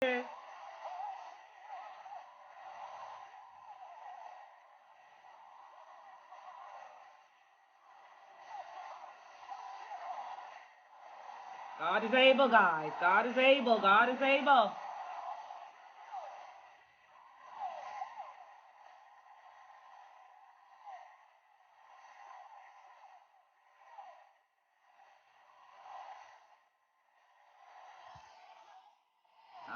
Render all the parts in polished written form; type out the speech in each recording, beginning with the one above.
God is able, guys. God is able. God is able.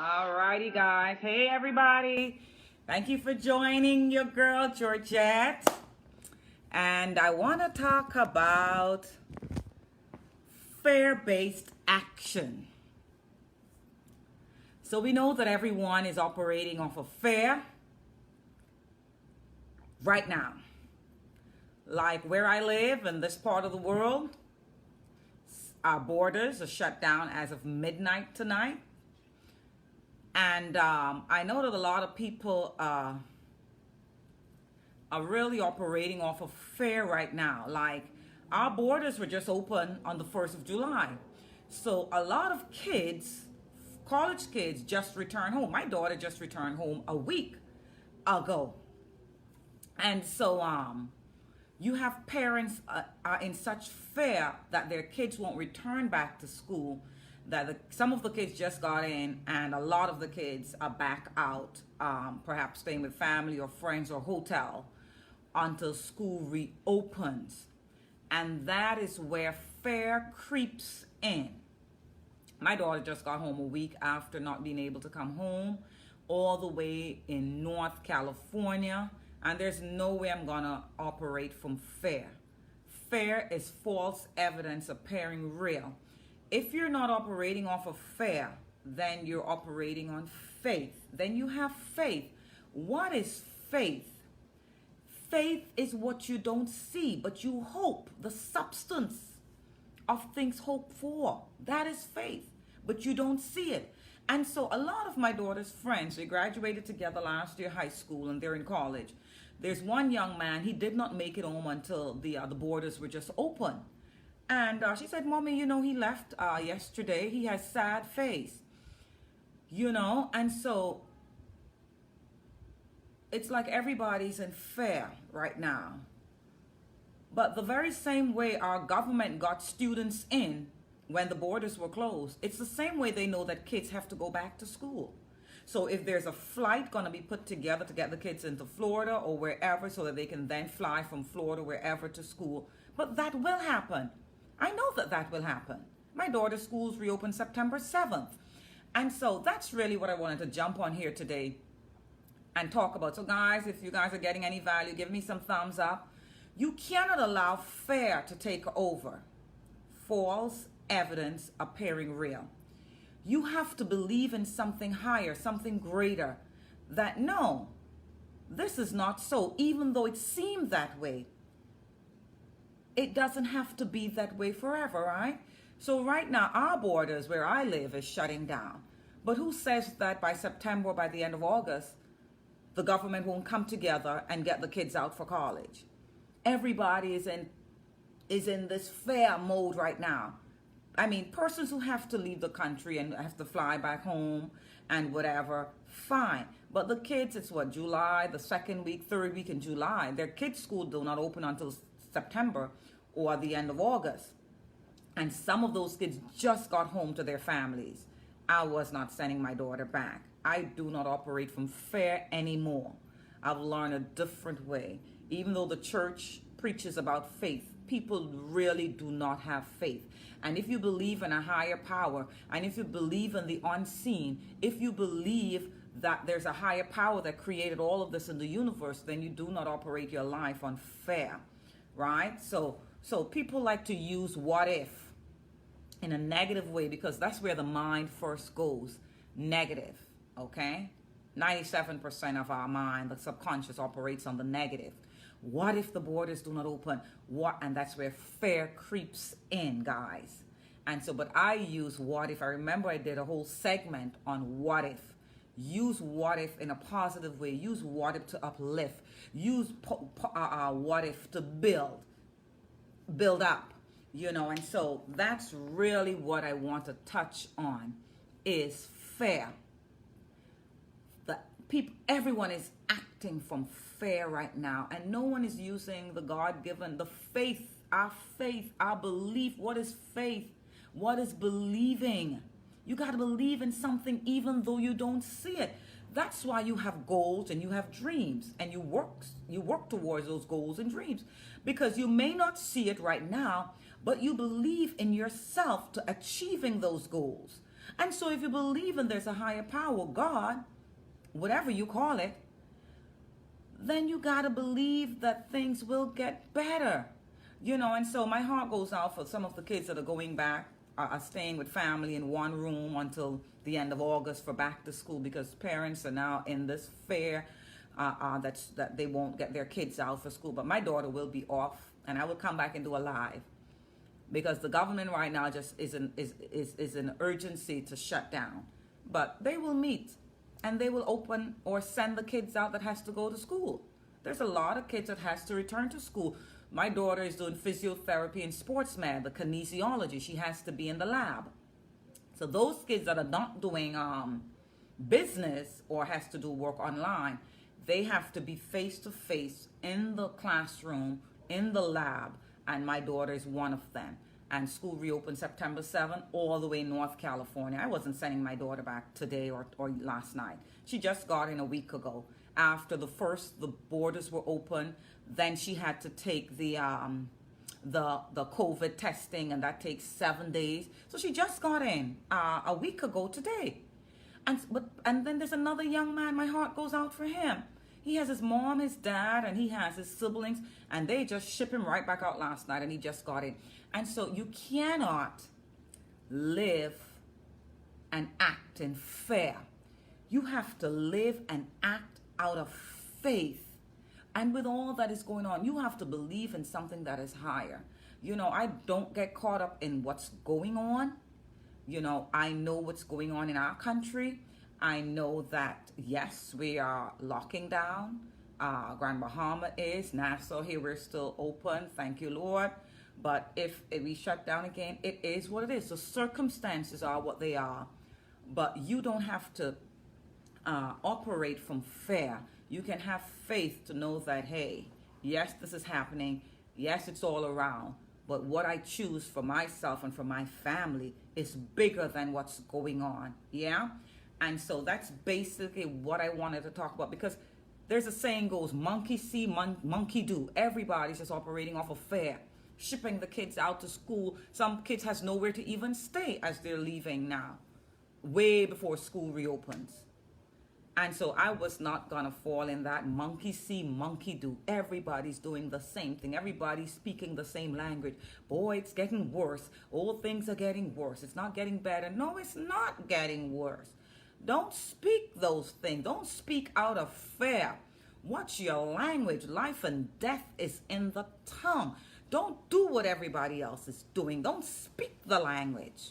All righty, guys. Hey, everybody. Thank you for joining your girl, Georgette. And I want to talk about fear-based action. So we know that everyone is operating off of fear right now. Like where I live in this part of the world, our borders are shut down as of midnight tonight. And I know that a lot of people are really operating off of fear right now. Like our borders were just open on the 1st of July. So a lot of kids, college kids, just returned home. My daughter just returned home a week ago. And so you have parents are in such fear that their kids won't return back to school, that some of the kids just got in and a lot of the kids are back out, perhaps staying with family or friends or hotel until school reopens. And that is where fear creeps in. My daughter just got home a week after not being able to come home, all the way in North California. And there's no way I'm gonna operate from fear. Fear is false evidence appearing real. If you're not operating off of fear, then you're operating on faith. Then you have faith. What is faith? Faith is what you don't see, but you hope, the substance of things hoped for. That is faith, but you don't see it. And so a lot of my daughter's friends, they graduated together last year, high school, and they're in college. There's one young man, he did not make it home until the borders were just open. And she said, Mommy, he left yesterday. He has sad face, and so it's like everybody's in fear right now. But the very same way our government got students in when the borders were closed, it's the same way they know that kids have to go back to school. So if there's a flight going to be put together to get the kids into Florida or wherever so that they can then fly from Florida wherever to school, but that will happen. I know that that will happen. My daughter's schools reopen September 7th. And so that's really what I wanted to jump on here today and talk about. So guys, if you guys are getting any value, give me some thumbs up. You cannot allow fear to take over. False evidence appearing real. You have to believe in something higher, something greater, that no, this is not so, even though it seemed that way. It doesn't have to be that way forever, right? So right now, our borders where I live is shutting down. But who says that by September, by the end of August, the government won't come together and get the kids out for college? Everybody is in this fear mode right now. I mean, persons who have to leave the country and have to fly back home and whatever, fine. But the kids, it's what, July, the second week, third week in July. Their kids' school do not open until September or the end of August. And some of those kids just got home to their families. I was not sending my daughter back. I do not operate from fear anymore. I've learned a different way. Even though the church preaches about faith, people really do not have faith. And if you believe in a higher power, and if you believe in the unseen, if you believe that there's a higher power that created all of this in the universe, then you do not operate your life on fear, right? So people like to use what if in a negative way, because that's where the mind first goes, negative, okay? 97% of our mind, the subconscious, operates on the negative. What if the borders do not open? And that's where fear creeps in, guys. And so, but I use what if. I remember I did a whole segment on what if. Use what if in a positive way. Use what if to uplift. Use what if to build up, And so that's really what I want to touch on is fear. Everyone is acting from fear right now, and no one is using the God-given, the faith, our belief. What is faith? What is believing? You got to believe in something even though you don't see it. That's why you have goals and you have dreams, and you work towards those goals and dreams, because you may not see it right now, but you believe in yourself to achieving those goals. And so if you believe in there's a higher power, God, whatever you call it, then you got to believe that things will get better. And so my heart goes out for some of the kids that are going back, are staying with family in one room until the end of August for back to school, because parents are now in this fear that they won't get their kids out for school. But my daughter will be off, and I will come back and do a live, because the government right now just is an urgency to shut down. But they will meet, and they will open or send the kids out that has to go to school. There's a lot of kids that has to return to school. My daughter is doing physiotherapy and sports med, the kinesiology. She has to be in the lab. So those kids that are not doing business or has to do work online, they have to be face to face in the classroom, in the lab. And my daughter is one of them. And school reopened September 7th, all the way in North California. I wasn't sending my daughter back today or last night. She just got in a week ago. After the borders were open, then she had to take the COVID testing, and that takes 7 days. So she just got in a week ago today. And then there's another young man, my heart goes out for him. He has his mom, his dad, and he has his siblings, and they just ship him right back out last night, and he just got in. And so you cannot live and act in fear. You have to live and act out of faith. And with all that is going on, you have to believe in something that is higher. I don't get caught up in what's going on. I know what's going on in our country. I know that, yes, we are locking down. Grand Bahama is. Nassau here, we're still open. Thank you, Lord. But if we shut down again, it is what it is. The circumstances are what they are. But you don't have to operate from fear. You can have faith to know that, hey, yes, this is happening. Yes, it's all around. But what I choose for myself and for my family is bigger than what's going on. Yeah? And so that's basically what I wanted to talk about, because there's a saying goes, monkey see, monkey do. Everybody's just operating off of fear, shipping the kids out to school. Some kids has nowhere to even stay as they're leaving now, way before school reopens. And so I was not going to fall in that monkey see, monkey do. Everybody's doing the same thing. Everybody's speaking the same language. Boy, it's getting worse. All things are getting worse. It's not getting better. No, it's not getting worse. Don't speak those things. Don't speak out of fear. Watch your language. Life and death is in the tongue. Don't do what everybody else is doing. Don't speak the language.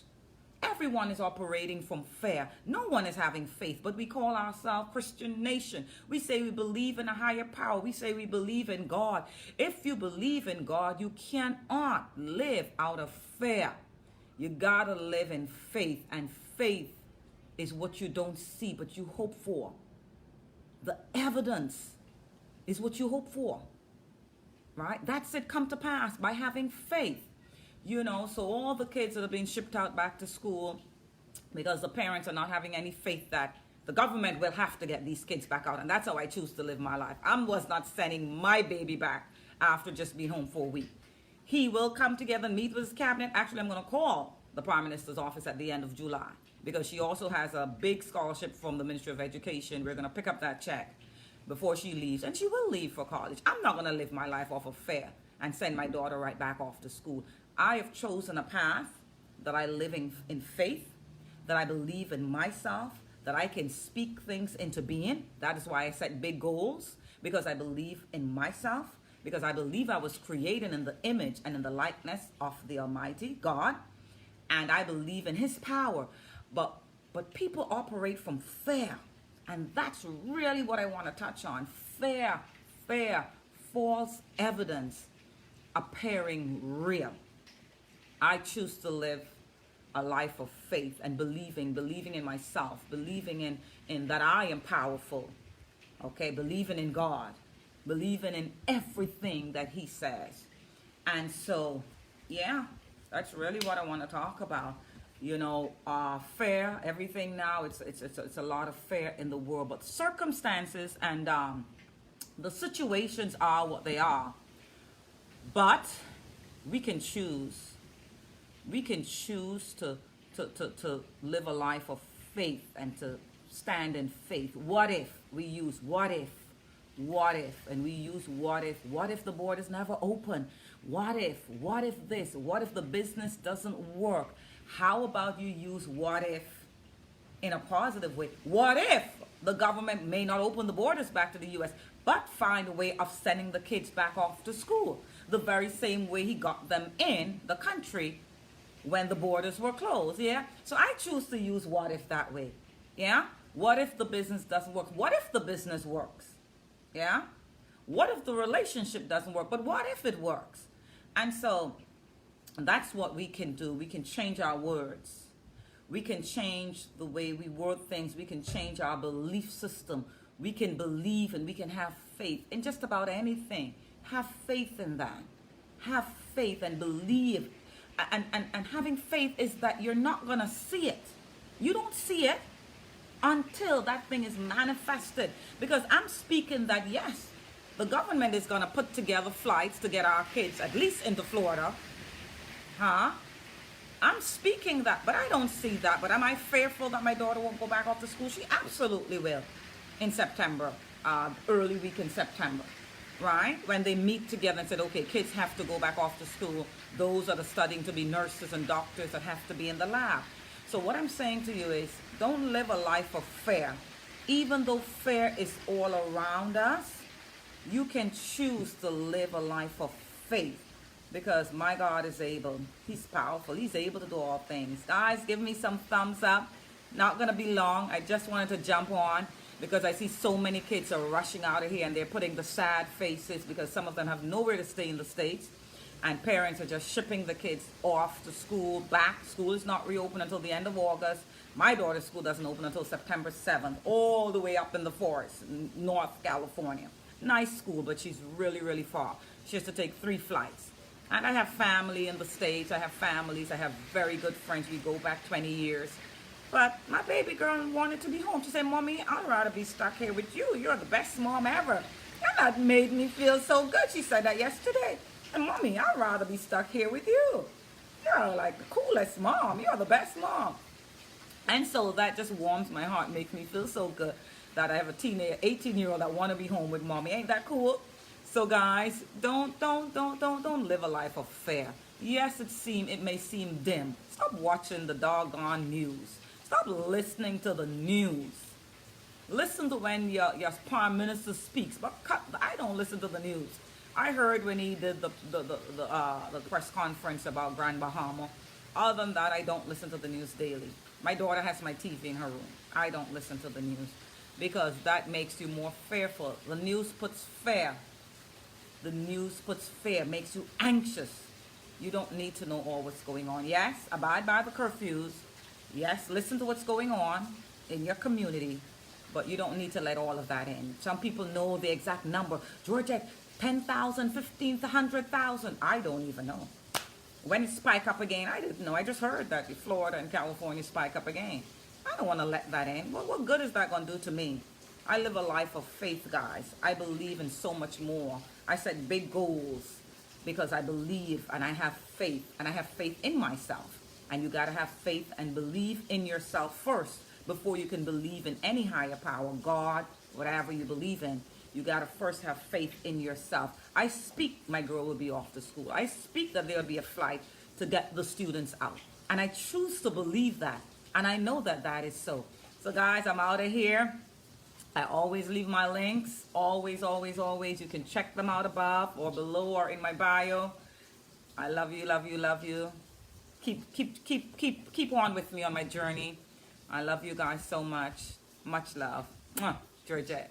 Everyone is operating from fear. No one is having faith, but we call ourselves Christian nation. We say we believe in a higher power. We say we believe in God. If you believe in God, you cannot live out of fear. You gotta live in faith, and faith is what you don't see, but you hope for. The evidence is what you hope for, right? That's it come to pass by having faith. So all the kids that are being shipped out back to school because the parents are not having any faith that the government will have to get these kids back out. And that's how I choose to live my life. I was not sending my baby back after just being home for a week. He will come together and meet with his cabinet. Actually, I'm going to call the Prime Minister's office at the end of July, because she also has a big scholarship from the Ministry of Education. We're going to pick up that check before she leaves, and she will leave for college. I'm not going to live my life off of fear and send my daughter right back off to school. I have chosen a path that I live in faith, that I believe in myself, that I can speak things into being. That is why I set big goals, because I believe in myself, because I believe I was created in the image and in the likeness of the Almighty God, and I believe in His power. But people operate from fear, and that's really what I want to touch on. Fear, false evidence appearing real. I choose to live a life of faith and believing in myself, believing in that I am powerful, Okay, believing in God, believing in everything that He says. And so, yeah, that's really what I want to talk about. You know, fear, everything now, it's a lot of fear in the world, but circumstances and the situations are what they are. But we can choose. We can choose to live a life of faith and to stand in faith. What if we use what if? What if? And we use what if? What if the borders never open? What if? What if this? What if the business doesn't work? How about you use what if in a positive way? What if the government may not open the borders back to the U.S., but find a way of sending the kids back off to school the very same way he got them in the country when the borders were closed, yeah? So I choose to use what if that way, yeah? What if the business doesn't work? What if the business works, yeah? What if the relationship doesn't work? But what if it works? And so that's what we can do. We can change our words. We can change the way we word things. We can change our belief system. We can believe and we can have faith in just about anything. Have faith in that. Have faith and believe. And having faith is that you're not going to see it. You don't see it until that thing is manifested. Because I'm speaking that, yes, the government is going to put together flights to get our kids at least into Florida. Huh? I'm speaking that, but I don't see that. But am I fearful that my daughter won't go back off to school? She absolutely will in September, early week in September. Right? When they meet together and said, okay, kids have to go back off to school. Those that are studying to be nurses and doctors that have to be in the lab. So what I'm saying to you is, don't live a life of fear. Even though fear is all around us, you can choose to live a life of faith. Because my God is able. He's powerful. He's able to do all things. Guys, give me some thumbs up. Not going to be long. I just wanted to jump on because I see so many kids are rushing out of here and they're putting the sad faces because some of them have nowhere to stay in the States. And parents are just shipping the kids off to school, back. School is not reopened until the end of August. My daughter's school doesn't open until September 7th, all the way up in the forest, in North California. Nice school, but she's really, really far. She has to take 3 flights. And I have family in the States. I have families. I have very good friends. We go back 20 years. But my baby girl wanted to be home. She said, Mommy, I'd rather be stuck here with you. You're the best mom ever. And that made me feel so good. She said that yesterday. And Mommy, I'd rather be stuck here with you. You're like the coolest mom. You're the best mom. And so that just warms my heart, makes me feel so good that I have a 18-year-old that want to be home with Mommy. Ain't that cool? So guys, don't live a life of fear. Yes, it may seem dim. Stop watching the doggone news. Stop listening to the news. Listen to when your prime minister speaks, but I don't listen to the news. I heard when he did the press conference about Grand Bahama. Other than that, I don't listen to the news daily. My daughter has my TV in her room. I don't listen to the news because that makes you more fearful. The news puts fear. The news puts fear, makes you anxious. You don't need to know all what's going on. Yes, abide by the curfews. Yes, listen to what's going on in your community, but you don't need to let all of that in. Some people know the exact number. Georgette, 10,000, 15,000, 100,000. I don't even know. When it spike up again, I didn't know. I just heard that Florida and California spike up again. I don't want to let that in. What good is that going to do to me? I live a life of faith, guys. I believe in so much more. I set big goals because I believe and I have faith. And I have faith in myself. And you got to have faith and believe in yourself first before you can believe in any higher power, God, whatever you believe in. You got to first have faith in yourself. I speak my girl will be off to school. I speak that there will be a flight to get the students out. And I choose to believe that. And I know that that is so. So guys, I'm out of here. I always leave my links. Always, always, always. You can check them out above or below or in my bio. I love you, love you, love you. Keep on with me on my journey. I love you guys so much. Much love. Mwah. Georgette.